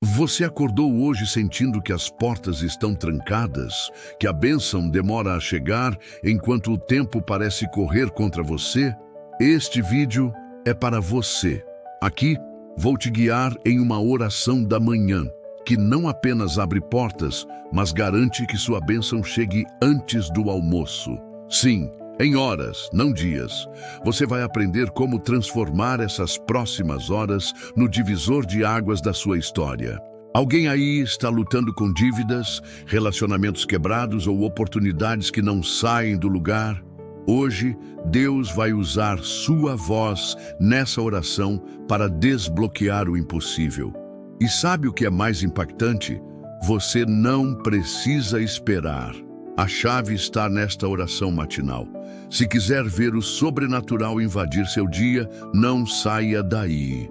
Você acordou hoje sentindo que as portas estão trancadas, que a bênção demora a chegar enquanto o tempo parece correr contra você? Este vídeo é para você. Aqui vou te guiar em uma oração da manhã, que não apenas abre portas, mas garante que sua bênção chegue antes do almoço. Sim, em horas, não dias. Você vai aprender como transformar essas próximas horas no divisor de águas da sua história. Alguém aí está lutando com dívidas, relacionamentos quebrados ou oportunidades que não saem do lugar? Hoje, Deus vai usar sua voz nessa oração para desbloquear o impossível. E sabe o que é mais impactante? Você não precisa esperar. A chave está nesta oração matinal. Se quiser ver o sobrenatural invadir seu dia, não saia daí.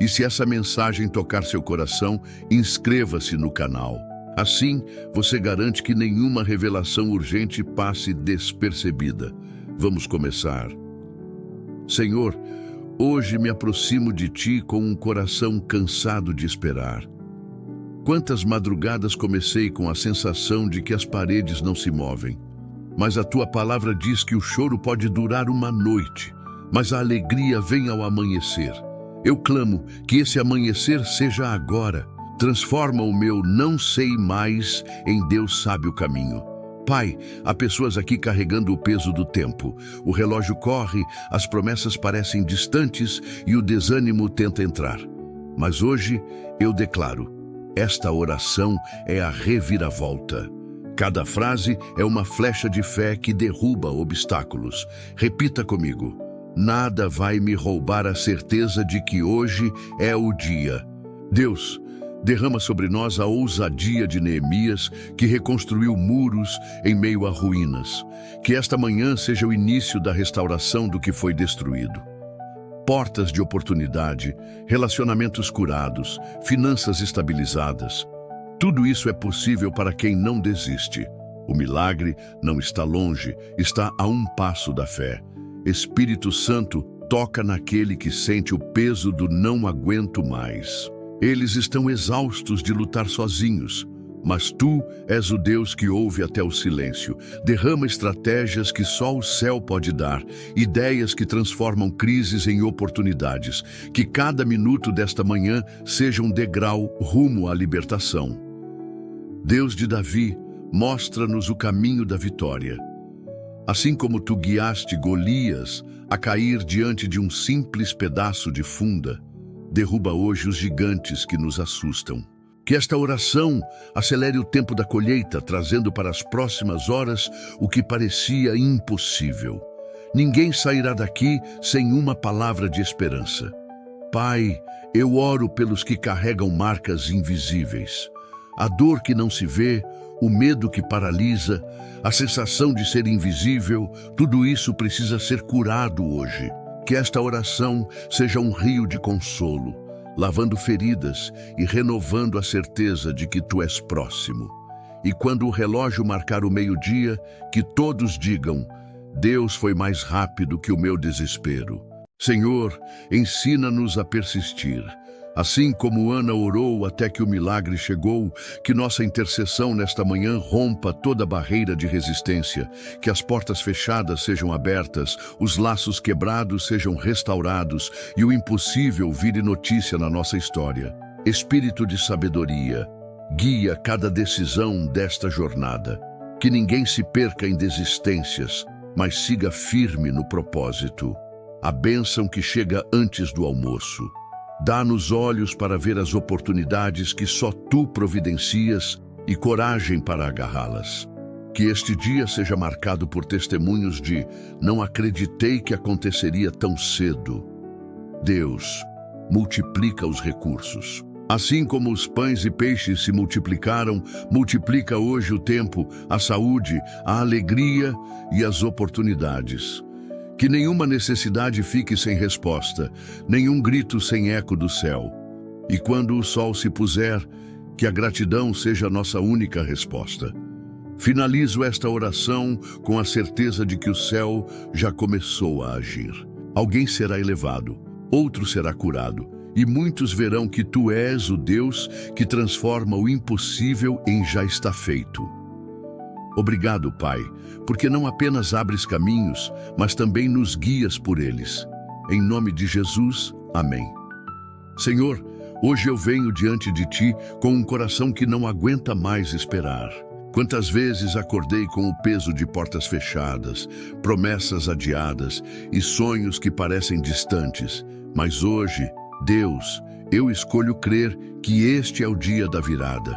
E se essa mensagem tocar seu coração, inscreva-se no canal. Assim, você garante que nenhuma revelação urgente passe despercebida. Vamos começar. Senhor, hoje me aproximo de Ti com um coração cansado de esperar. Quantas madrugadas comecei com a sensação de que as paredes não se movem. Mas a Tua palavra diz que o choro pode durar uma noite, mas a alegria vem ao amanhecer. Eu clamo que esse amanhecer seja agora. Transforma o meu não sei mais em Deus sabe o caminho. Pai, há pessoas aqui carregando o peso do tempo. O relógio corre, as promessas parecem distantes e o desânimo tenta entrar. Mas hoje eu declaro, esta oração é a reviravolta. Cada frase é uma flecha de fé que derruba obstáculos. Repita comigo. Nada vai me roubar a certeza de que hoje é o dia. Deus, derrama sobre nós a ousadia de Neemias, que reconstruiu muros em meio a ruínas. Que esta manhã seja o início da restauração do que foi destruído. Portas de oportunidade, relacionamentos curados, finanças estabilizadas. Tudo isso é possível para quem não desiste. O milagre não está longe, está a um passo da fé. Espírito Santo, toca naquele que sente o peso do não aguento mais. Eles estão exaustos de lutar sozinhos, mas Tu és o Deus que ouve até o silêncio. Derrama estratégias que só o céu pode dar, ideias que transformam crises em oportunidades. Que cada minuto desta manhã seja um degrau rumo à libertação. Deus de Davi, mostra-nos o caminho da vitória. Assim como Tu guiaste Golias a cair diante de um simples pedaço de funda, derruba hoje os gigantes que nos assustam. Que esta oração acelere o tempo da colheita, trazendo para as próximas horas o que parecia impossível. Ninguém sairá daqui sem uma palavra de esperança. Pai, eu oro pelos que carregam marcas invisíveis. A dor que não se vê, o medo que paralisa, a sensação de ser invisível, tudo isso precisa ser curado hoje. Que esta oração seja um rio de consolo, lavando feridas e renovando a certeza de que Tu és próximo. E quando o relógio marcar o meio-dia, que todos digam, Deus foi mais rápido que o meu desespero. Senhor, ensina-nos a persistir. Assim como Ana orou até que o milagre chegou, que nossa intercessão nesta manhã rompa toda barreira de resistência, que as portas fechadas sejam abertas, os laços quebrados sejam restaurados e o impossível vire notícia na nossa história. Espírito de sabedoria, guia cada decisão desta jornada. Que ninguém se perca em desistências, mas siga firme no propósito. A bênção que chega antes do almoço. Dá-nos olhos para ver as oportunidades que só Tu providencias e coragem para agarrá-las. Que este dia seja marcado por testemunhos de não acreditei que aconteceria tão cedo. Deus, multiplica os recursos. Assim como os pães e peixes se multiplicaram, multiplica hoje o tempo, a saúde, a alegria e as oportunidades. Que nenhuma necessidade fique sem resposta, nenhum grito sem eco do céu. E quando o sol se puser, que a gratidão seja a nossa única resposta. Finalizo esta oração com a certeza de que o céu já começou a agir. Alguém será elevado, outro será curado, e muitos verão que tu és o Deus que transforma o impossível em já está feito. Obrigado, Pai, porque não apenas abres caminhos, mas também nos guias por eles. Em nome de Jesus, amém. Senhor, hoje eu venho diante de Ti com um coração que não aguenta mais esperar. Quantas vezes acordei com o peso de portas fechadas, promessas adiadas e sonhos que parecem distantes. Mas hoje, Deus, eu escolho crer que este é o dia da virada.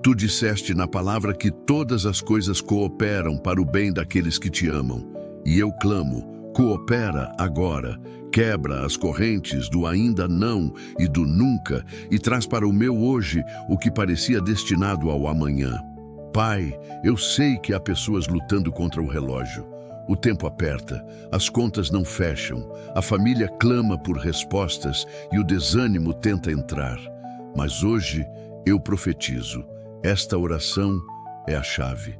Tu disseste na palavra que todas as coisas cooperam para o bem daqueles que te amam. E eu clamo, coopera agora, quebra as correntes do ainda não e do nunca e traz para o meu hoje o que parecia destinado ao amanhã. Pai, eu sei que há pessoas lutando contra o relógio. O tempo aperta, as contas não fecham, a família clama por respostas e o desânimo tenta entrar. Mas hoje eu profetizo, esta oração é a chave.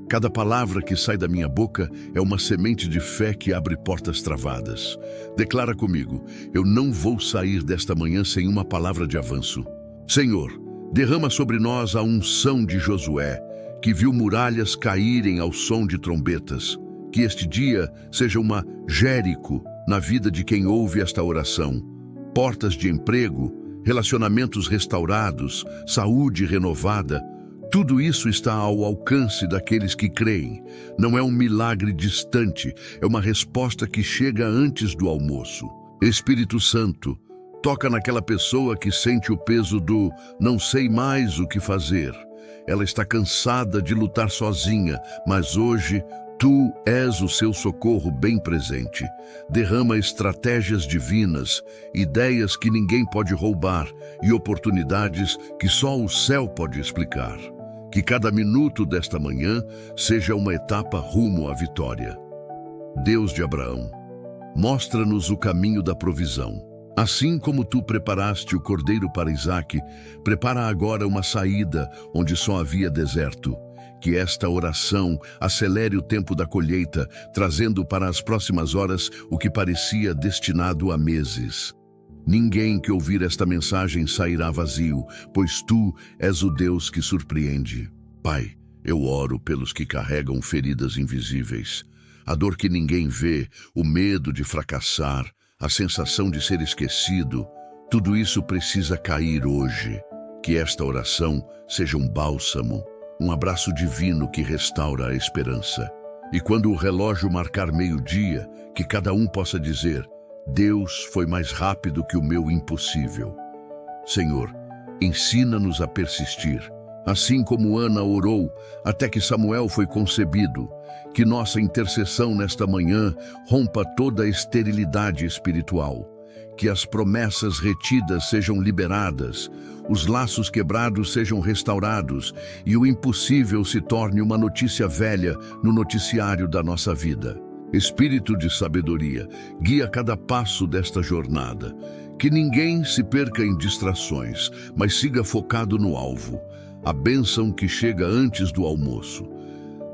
Cada palavra que sai da minha boca é uma semente de fé que abre portas travadas. Declara comigo, eu não vou sair desta manhã sem uma palavra de avanço. Senhor, derrama sobre nós a unção de Josué, que viu muralhas caírem ao som de trombetas. Que este dia seja uma Jérico na vida de quem ouve esta oração. Portas de emprego, relacionamentos restaurados, saúde renovada, tudo isso está ao alcance daqueles que creem. Não é um milagre distante, é uma resposta que chega antes do almoço. Espírito Santo, toca naquela pessoa que sente o peso do não sei mais o que fazer. Ela está cansada de lutar sozinha, mas hoje Tu és o seu socorro bem presente. Derrama estratégias divinas, ideias que ninguém pode roubar e oportunidades que só o céu pode explicar. Que cada minuto desta manhã seja uma etapa rumo à vitória. Deus de Abraão, mostra-nos o caminho da provisão. Assim como tu preparaste o cordeiro para Isaque, prepara agora uma saída onde só havia deserto. Que esta oração acelere o tempo da colheita, trazendo para as próximas horas o que parecia destinado a meses. Ninguém que ouvir esta mensagem sairá vazio, pois tu és o Deus que surpreende. Pai, eu oro pelos que carregam feridas invisíveis, a dor que ninguém vê, o medo de fracassar, a sensação de ser esquecido. Tudo isso precisa cair hoje. Que esta oração seja um bálsamo, um abraço divino que restaura a esperança. E quando o relógio marcar meio-dia, que cada um possa dizer, Deus foi mais rápido que o meu impossível. Senhor, ensina-nos a persistir, assim como Ana orou até que Samuel foi concebido. Que nossa intercessão nesta manhã rompa toda a esterilidade espiritual. Que as promessas retidas sejam liberadas, os laços quebrados sejam restaurados e o impossível se torne uma notícia velha no noticiário da nossa vida. Espírito de sabedoria, guia cada passo desta jornada. Que ninguém se perca em distrações, mas siga focado no alvo, a bênção que chega antes do almoço.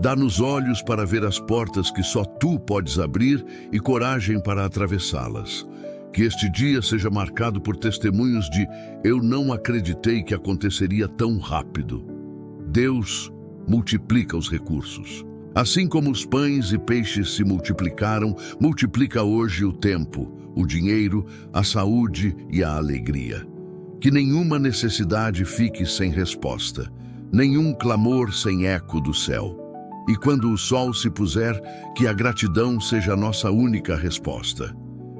Dá-nos olhos para ver as portas que só Tu podes abrir e coragem para atravessá-las. Que este dia seja marcado por testemunhos de eu não acreditei que aconteceria tão rápido. Deus multiplica os recursos. Assim como os pães e peixes se multiplicaram, multiplica hoje o tempo, o dinheiro, a saúde e a alegria. Que nenhuma necessidade fique sem resposta, nenhum clamor sem eco do céu. E quando o sol se puser, que a gratidão seja a nossa única resposta.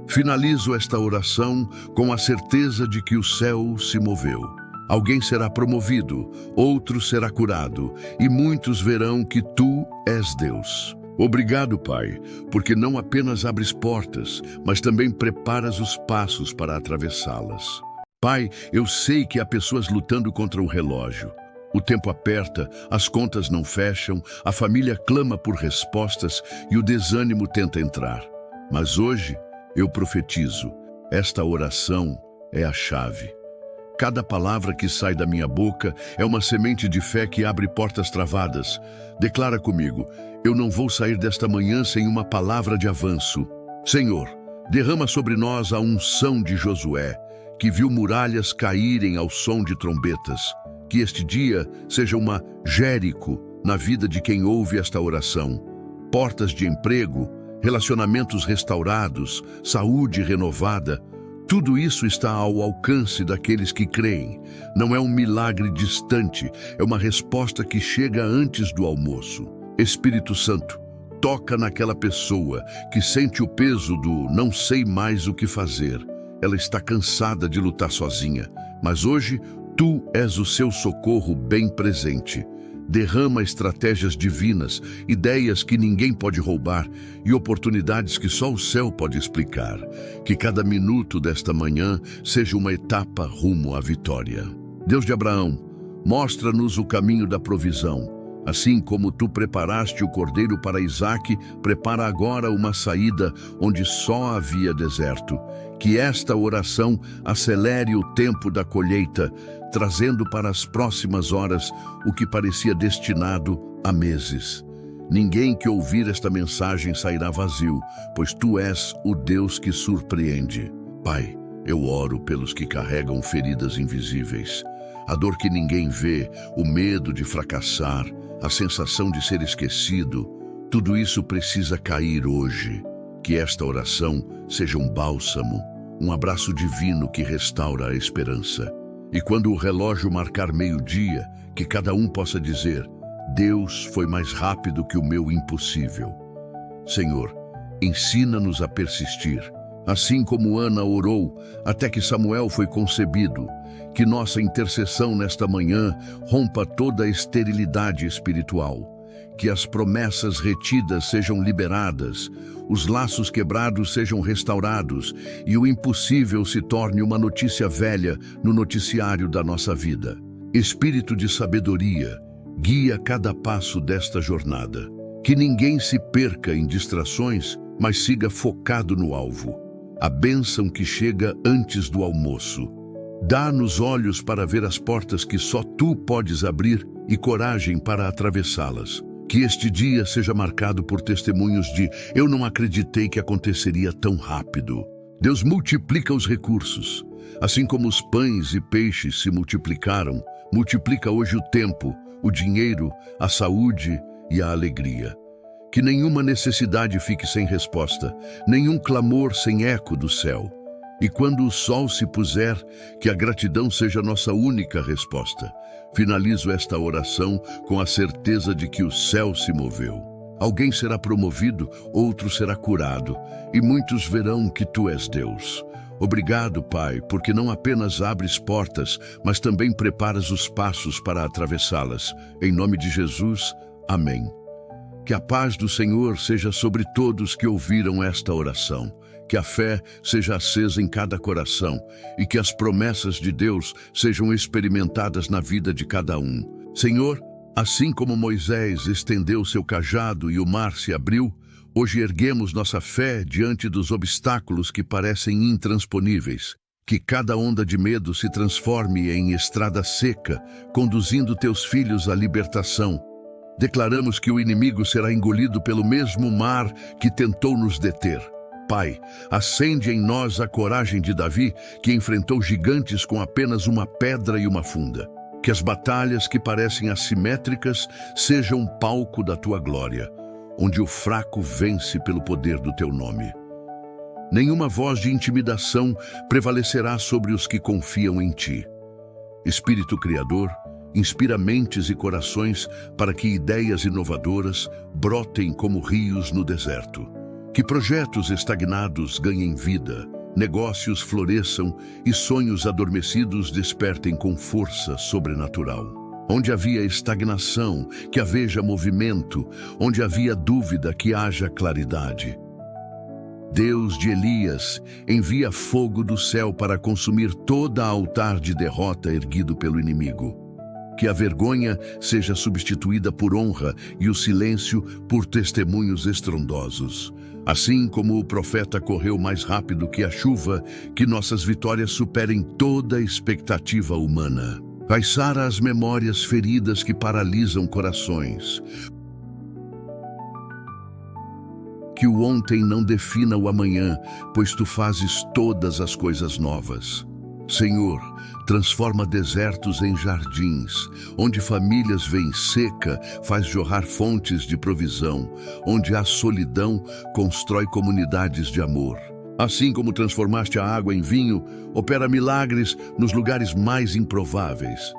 Finalizo esta oração com a certeza de que o céu se moveu. Alguém será promovido, outro será curado, e muitos verão que Tu és Deus. Obrigado, Pai, porque não apenas abres portas, mas também preparas os passos para atravessá-las. Pai, eu sei que há pessoas lutando contra o relógio. O tempo aperta, as contas não fecham, a família clama por respostas e o desânimo tenta entrar. Mas hoje, eu profetizo, esta oração é a chave. Cada palavra que sai da minha boca é uma semente de fé que abre portas travadas. Declara comigo, eu não vou sair desta manhã sem uma palavra de avanço. Senhor, derrama sobre nós a unção de Josué, que viu muralhas caírem ao som de trombetas. Que este dia seja uma Jérico na vida de quem ouve esta oração. Portas de emprego, relacionamentos restaurados, saúde renovada, tudo isso está ao alcance daqueles que creem. Não é um milagre distante, é uma resposta que chega antes do almoço. Espírito Santo, toca naquela pessoa que sente o peso do não sei mais o que fazer. Ela está cansada de lutar sozinha, mas hoje tu és o seu socorro bem presente. Derrama estratégias divinas, ideias que ninguém pode roubar e oportunidades que só o céu pode explicar. Que cada minuto desta manhã seja uma etapa rumo à vitória. Deus de Abraão, mostra-nos o caminho da provisão. Assim como tu preparaste o cordeiro para Isaque, prepara agora uma saída onde só havia deserto. Que esta oração acelere o tempo da colheita, trazendo para as próximas horas o que parecia destinado a meses. Ninguém que ouvir esta mensagem sairá vazio, pois tu és o Deus que surpreende. Pai, eu oro pelos que carregam feridas invisíveis. A dor que ninguém vê, o medo de fracassar, a sensação de ser esquecido, tudo isso precisa cair hoje. Que esta oração seja um bálsamo, um abraço divino que restaura a esperança. E quando o relógio marcar meio-dia, que cada um possa dizer: Deus foi mais rápido que o meu impossível. Senhor, ensina-nos a persistir, assim como Ana orou até que Samuel foi concebido. Que nossa intercessão nesta manhã rompa toda a esterilidade espiritual. Que as promessas retidas sejam liberadas, os laços quebrados sejam restaurados e o impossível se torne uma notícia velha no noticiário da nossa vida. Espírito de sabedoria, guia cada passo desta jornada. Que ninguém se perca em distrações, mas siga focado no alvo. A bênção que chega antes do almoço. Dá-nos olhos para ver as portas que só tu podes abrir e coragem para atravessá-las. Que este dia seja marcado por testemunhos de eu não acreditei que aconteceria tão rápido. Deus multiplica os recursos. Assim como os pães e peixes se multiplicaram, multiplica hoje o tempo, o dinheiro, a saúde e a alegria. Que nenhuma necessidade fique sem resposta, nenhum clamor sem eco do céu. E quando o sol se puser, que a gratidão seja nossa única resposta. Finalizo esta oração com a certeza de que o céu se moveu. Alguém será promovido, outro será curado, e muitos verão que tu és Deus. Obrigado, Pai, porque não apenas abres portas, mas também preparas os passos para atravessá-las. Em nome de Jesus, amém. Que a paz do Senhor seja sobre todos que ouviram esta oração. Que a fé seja acesa em cada coração e que as promessas de Deus sejam experimentadas na vida de cada um. Senhor, assim como Moisés estendeu seu cajado e o mar se abriu, hoje erguemos nossa fé diante dos obstáculos que parecem intransponíveis. Que cada onda de medo se transforme em estrada seca, conduzindo teus filhos à libertação. Declaramos que o inimigo será engolido pelo mesmo mar que tentou nos deter. Pai, acende em nós a coragem de Davi, que enfrentou gigantes com apenas uma pedra e uma funda. Que as batalhas que parecem assimétricas sejam palco da tua glória, onde o fraco vence pelo poder do teu nome. Nenhuma voz de intimidação prevalecerá sobre os que confiam em ti. Espírito Criador, inspira mentes e corações para que ideias inovadoras brotem como rios no deserto. Que projetos estagnados ganhem vida, negócios floresçam e sonhos adormecidos despertem com força sobrenatural. Onde havia estagnação, que haja movimento, onde havia dúvida, que haja claridade. Deus de Elias, envia fogo do céu para consumir todo altar de derrota erguido pelo inimigo. Que a vergonha seja substituída por honra e o silêncio por testemunhos estrondosos. Assim como o profeta correu mais rápido que a chuva, que nossas vitórias superem toda expectativa humana. Vai sara as memórias feridas que paralisam corações. Que o ontem não defina o amanhã, pois tu fazes todas as coisas novas. Senhor, transforma desertos em jardins, onde famílias veem seca, faz jorrar fontes de provisão, onde há solidão, constrói comunidades de amor. Assim como transformaste a água em vinho, opera milagres nos lugares mais improváveis.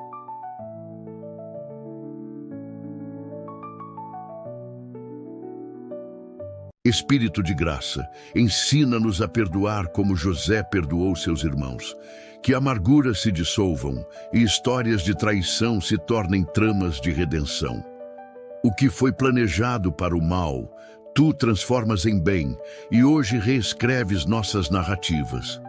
Espírito de graça, ensina-nos a perdoar como José perdoou seus irmãos. Que amarguras se dissolvam e histórias de traição se tornem tramas de redenção. O que foi planejado para o mal, tu transformas em bem e hoje reescreves nossas narrativas.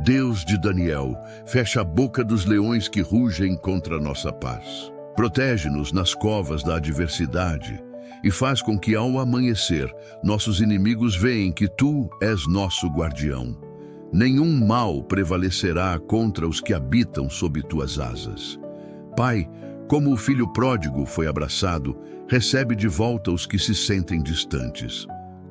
Deus de Daniel, fecha a boca dos leões que rugem contra nossa paz. Protege-nos nas covas da adversidade e faz com que, ao amanhecer, nossos inimigos veem que tu és nosso guardião. Nenhum mal prevalecerá contra os que habitam sob tuas asas. Pai, como o filho pródigo foi abraçado, recebe de volta os que se sentem distantes.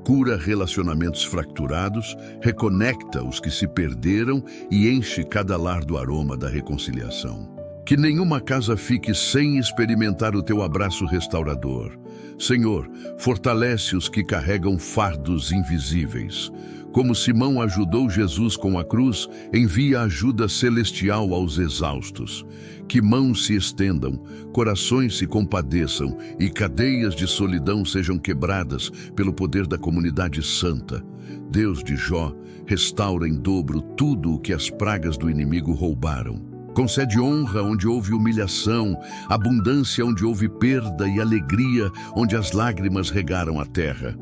Cura relacionamentos fracturados, reconecta os que se perderam e enche cada lar do aroma da reconciliação. Que nenhuma casa fique sem experimentar o teu abraço restaurador. Senhor, fortalece os que carregam fardos invisíveis. Como Simão ajudou Jesus com a cruz, envia ajuda celestial aos exaustos. Que mãos se estendam, corações se compadeçam e cadeias de solidão sejam quebradas pelo poder da comunidade santa. Deus de Jó, restaura em dobro tudo o que as pragas do inimigo roubaram. Concede honra onde houve humilhação, abundância onde houve perda e alegria onde as lágrimas regaram a terra.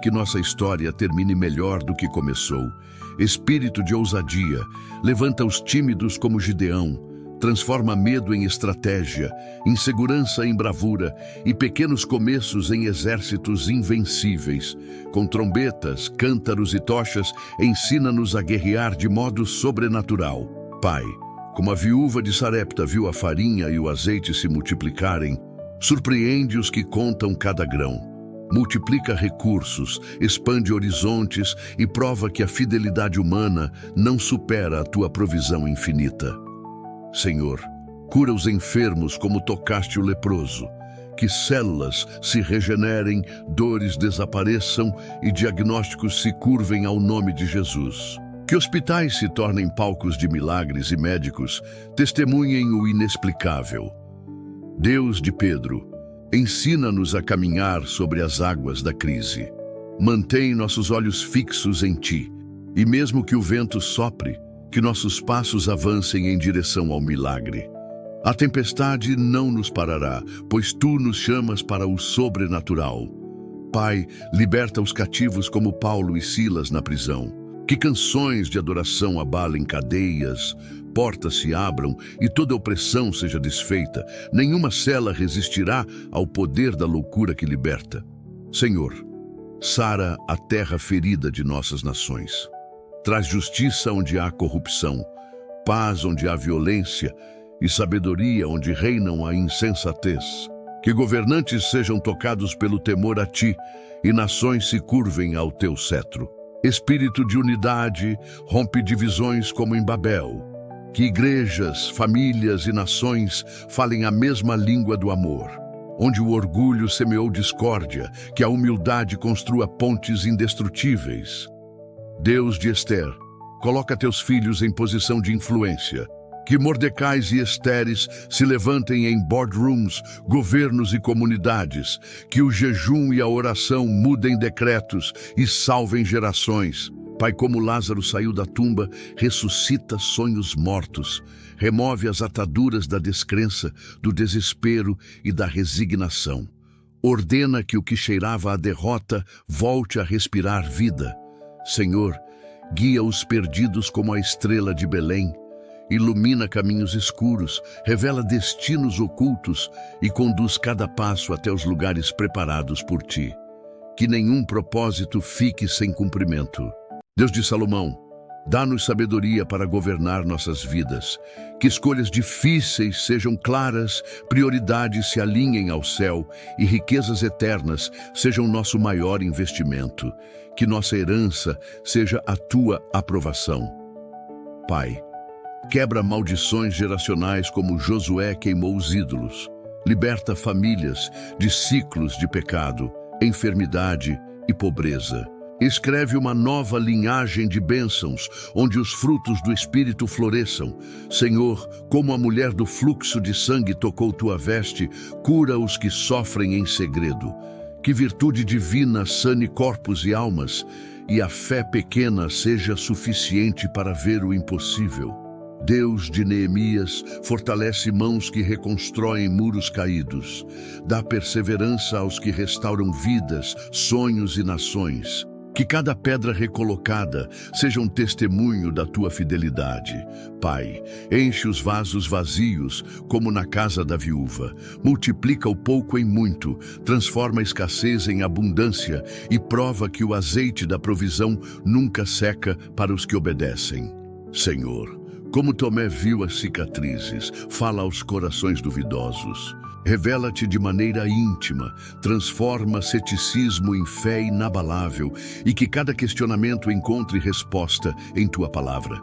Que nossa história termine melhor do que começou. Espírito de ousadia, levanta os tímidos como Gideão, transforma medo em estratégia, insegurança em bravura e pequenos começos em exércitos invencíveis. Com trombetas, cântaros e tochas, ensina-nos a guerrear de modo sobrenatural. Pai, como a viúva de Sarepta viu a farinha e o azeite se multiplicarem, surpreende os que contam cada grão. Multiplica recursos, expande horizontes e prova que a fidelidade humana não supera a tua provisão infinita. Senhor, cura os enfermos como tocaste o leproso. Que células se regenerem, dores desapareçam e diagnósticos se curvem ao nome de Jesus. Que hospitais se tornem palcos de milagres e médicos testemunhem o inexplicável. Deus de Pedro, ensina-nos a caminhar sobre as águas da crise. Mantém nossos olhos fixos em Ti, e mesmo que o vento sopre, que nossos passos avancem em direção ao milagre. A tempestade não nos parará, pois Tu nos chamas para o sobrenatural. Pai, liberta os cativos como Paulo e Silas na prisão. Que canções de adoração abalem cadeias, portas se abram e toda opressão seja desfeita. Nenhuma cela resistirá ao poder da loucura que liberta. Senhor, sara a terra ferida de nossas nações. Traz justiça onde há corrupção, paz onde há violência e sabedoria onde reinam a insensatez. Que governantes sejam tocados pelo temor a Ti e nações se curvem ao Teu cetro. Espírito de unidade, rompe divisões como em Babel. Que igrejas, famílias e nações falem a mesma língua do amor. Onde o orgulho semeou discórdia, que a humildade construa pontes indestrutíveis. Deus de Ester, coloca teus filhos em posição de influência. Que Mordecais e Esteres se levantem em boardrooms, governos e comunidades. Que o jejum e a oração mudem decretos e salvem gerações. Pai, como Lázaro saiu da tumba, ressuscita sonhos mortos. Remove as ataduras da descrença, do desespero e da resignação. Ordena que o que cheirava a derrota volte a respirar vida. Senhor, guia os perdidos como a estrela de Belém. Ilumina caminhos escuros, revela destinos ocultos e conduz cada passo até os lugares preparados por Ti. Que nenhum propósito fique sem cumprimento. Deus de Salomão, dá-nos sabedoria para governar nossas vidas. Que escolhas difíceis sejam claras, prioridades se alinhem ao céu e riquezas eternas sejam nosso maior investimento. Que nossa herança seja a Tua aprovação. Pai, Quebra maldições geracionais como Josué queimou os ídolos. Liberta famílias de ciclos de pecado, enfermidade e pobreza. Escreve uma nova linhagem de bênçãos, onde os frutos do Espírito floresçam. Senhor, como a mulher do fluxo de sangue tocou tua veste, cura os que sofrem em segredo. Que virtude divina sane corpos e almas, e a fé pequena seja suficiente para ver o impossível. Deus de Neemias, fortalece mãos que reconstroem muros caídos. Dá perseverança aos que restauram vidas, sonhos e nações. Que cada pedra recolocada seja um testemunho da tua fidelidade. Pai, enche os vasos vazios, como na casa da viúva. Multiplica o pouco em muito, transforma a escassez em abundância e prova que o azeite da provisão nunca seca para os que obedecem. Senhor, como Tomé viu as cicatrizes, fala aos corações duvidosos. Revela-te de maneira íntima, transforma ceticismo em fé inabalável e que cada questionamento encontre resposta em tua palavra.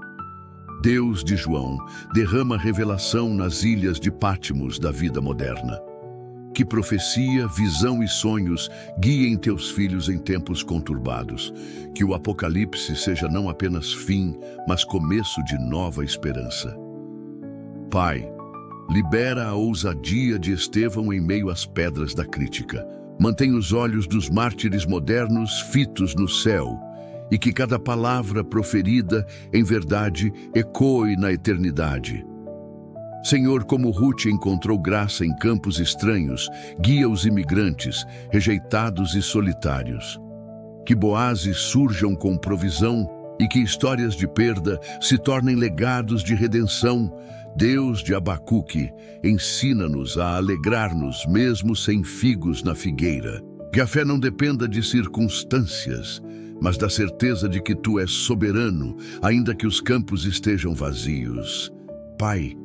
Deus de João, derrama revelação nas ilhas de Patmos da vida moderna. Que profecia, visão e sonhos guiem teus filhos em tempos conturbados. Que o Apocalipse seja não apenas fim, mas começo de nova esperança. Pai, libera a ousadia de Estevão em meio às pedras da crítica. Mantém os olhos dos mártires modernos fitos no céu e que cada palavra proferida, em verdade, ecoe na eternidade. Senhor, como Ruth encontrou graça em campos estranhos, guia os imigrantes, rejeitados e solitários. Que Boazes surjam com provisão e que histórias de perda se tornem legados de redenção. Deus de Abacuque, ensina-nos a alegrar-nos mesmo sem figos na figueira. Que a fé não dependa de circunstâncias, mas da certeza de que Tu és soberano, ainda que os campos estejam vazios. Pai,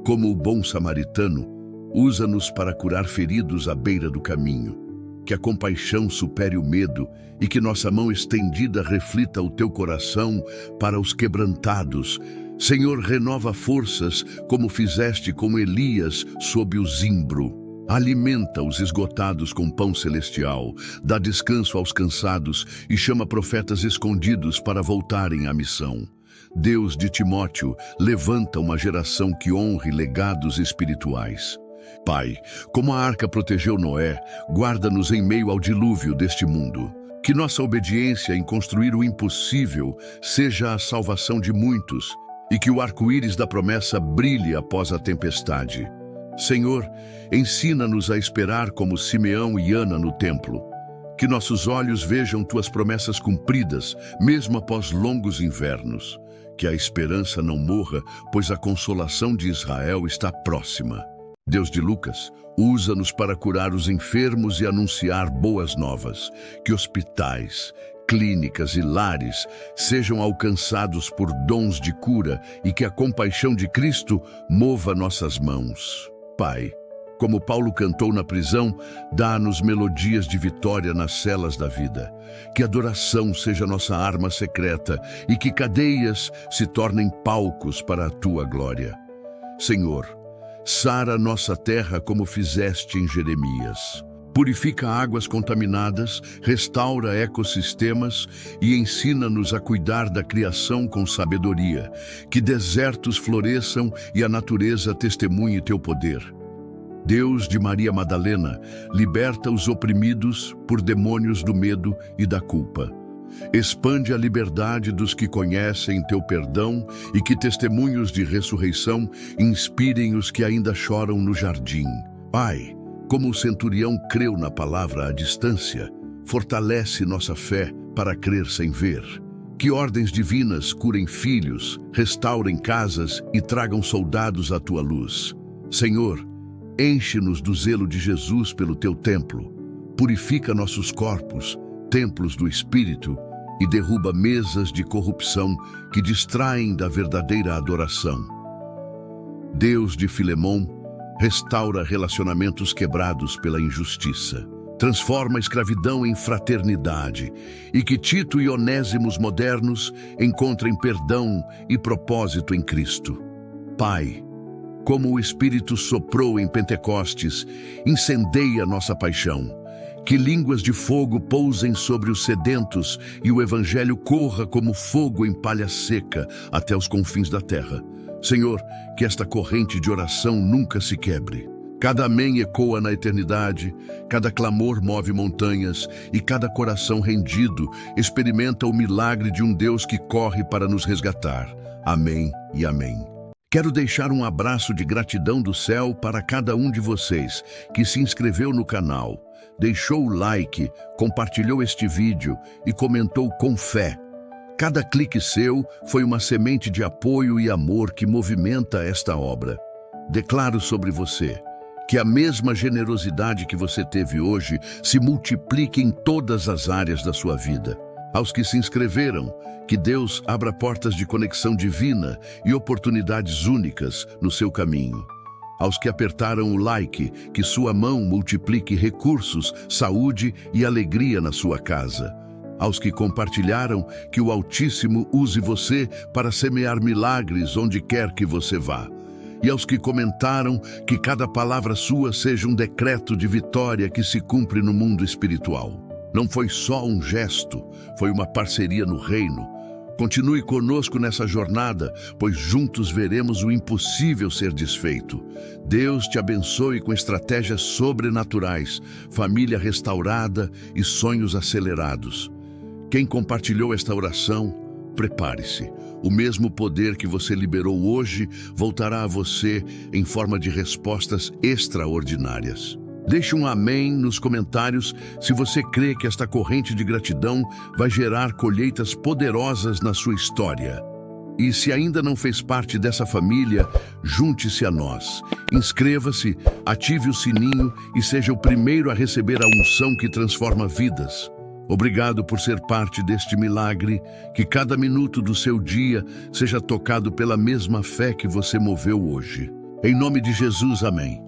como o bom samaritano, usa-nos para curar feridos à beira do caminho. Que a compaixão supere o medo e que nossa mão estendida reflita o Teu coração para os quebrantados. Senhor, renova forças, como fizeste com Elias sob o zimbro. Alimenta os esgotados com pão celestial, dá descanso aos cansados e chama profetas escondidos para voltarem à missão. Deus de Timóteo, levanta uma geração que honre legados espirituais. Pai, como a arca protegeu Noé, guarda-nos em meio ao dilúvio deste mundo. Que nossa obediência em construir o impossível seja a salvação de muitos, e que o arco-íris da promessa brilhe após a tempestade. Senhor, ensina-nos a esperar como Simeão e Ana no templo. Que nossos olhos vejam Tuas promessas cumpridas, mesmo após longos invernos. Que a esperança não morra, pois a consolação de Israel está próxima. Deus de Lucas, usa-nos para curar os enfermos e anunciar boas novas. Que hospitais, clínicas e lares sejam alcançados por dons de cura e que a compaixão de Cristo mova nossas mãos. Pai, como Paulo cantou na prisão, dá-nos melodias de vitória nas celas da vida. Que a adoração seja nossa arma secreta e que cadeias se tornem palcos para a Tua glória. Senhor, sara nossa terra como fizeste em Jeremias. Purifica águas contaminadas, restaura ecossistemas e ensina-nos a cuidar da criação com sabedoria. Que desertos floresçam e a natureza testemunhe Teu poder. Deus de Maria Madalena, liberta os oprimidos por demônios do medo e da culpa. Expande a liberdade dos que conhecem Teu perdão e que testemunhos de ressurreição inspirem os que ainda choram no jardim. Pai, como o centurião creu na palavra à distância, fortalece nossa fé para crer sem ver. Que ordens divinas curem filhos, restaurem casas e tragam soldados à Tua luz. Senhor, enche-nos do zelo de Jesus pelo Teu templo. Purifica nossos corpos, templos do Espírito, e derruba mesas de corrupção que distraem da verdadeira adoração. Deus de Filemom, restaura relacionamentos quebrados pela injustiça. Transforma a escravidão em fraternidade e que Tito e Onésimos modernos encontrem perdão e propósito em Cristo. Pai, como o Espírito soprou em Pentecostes, incendeia nossa paixão. Que línguas de fogo pousem sobre os sedentos e o Evangelho corra como fogo em palha seca até os confins da terra. Senhor, que esta corrente de oração nunca se quebre. Cada amém ecoa na eternidade, cada clamor move montanhas e cada coração rendido experimenta o milagre de um Deus que corre para nos resgatar. Amém e amém. Quero deixar um abraço de gratidão do céu para cada um de vocês que se inscreveu no canal, deixou o like, compartilhou este vídeo e comentou com fé. Cada clique seu foi uma semente de apoio e amor que movimenta esta obra. Declaro sobre você que a mesma generosidade que você teve hoje se multiplique em todas as áreas da sua vida. Aos que se inscreveram, que Deus abra portas de conexão divina e oportunidades únicas no seu caminho. Aos que apertaram o like, que sua mão multiplique recursos, saúde e alegria na sua casa. Aos que compartilharam, que o Altíssimo use você para semear milagres onde quer que você vá. E aos que comentaram, que cada palavra sua seja um decreto de vitória que se cumpre no mundo espiritual. Não foi só um gesto, foi uma parceria no reino. Continue conosco nessa jornada, pois juntos veremos o impossível ser desfeito. Deus te abençoe com estratégias sobrenaturais, família restaurada e sonhos acelerados. Quem compartilhou esta oração, prepare-se. O mesmo poder que você liberou hoje voltará a você em forma de respostas extraordinárias. Deixe um amém nos comentários se você crê que esta corrente de gratidão vai gerar colheitas poderosas na sua história. E se ainda não fez parte dessa família, junte-se a nós. Inscreva-se, ative o sininho e seja o primeiro a receber a unção que transforma vidas. Obrigado por ser parte deste milagre, que cada minuto do seu dia seja tocado pela mesma fé que você moveu hoje. Em nome de Jesus, amém.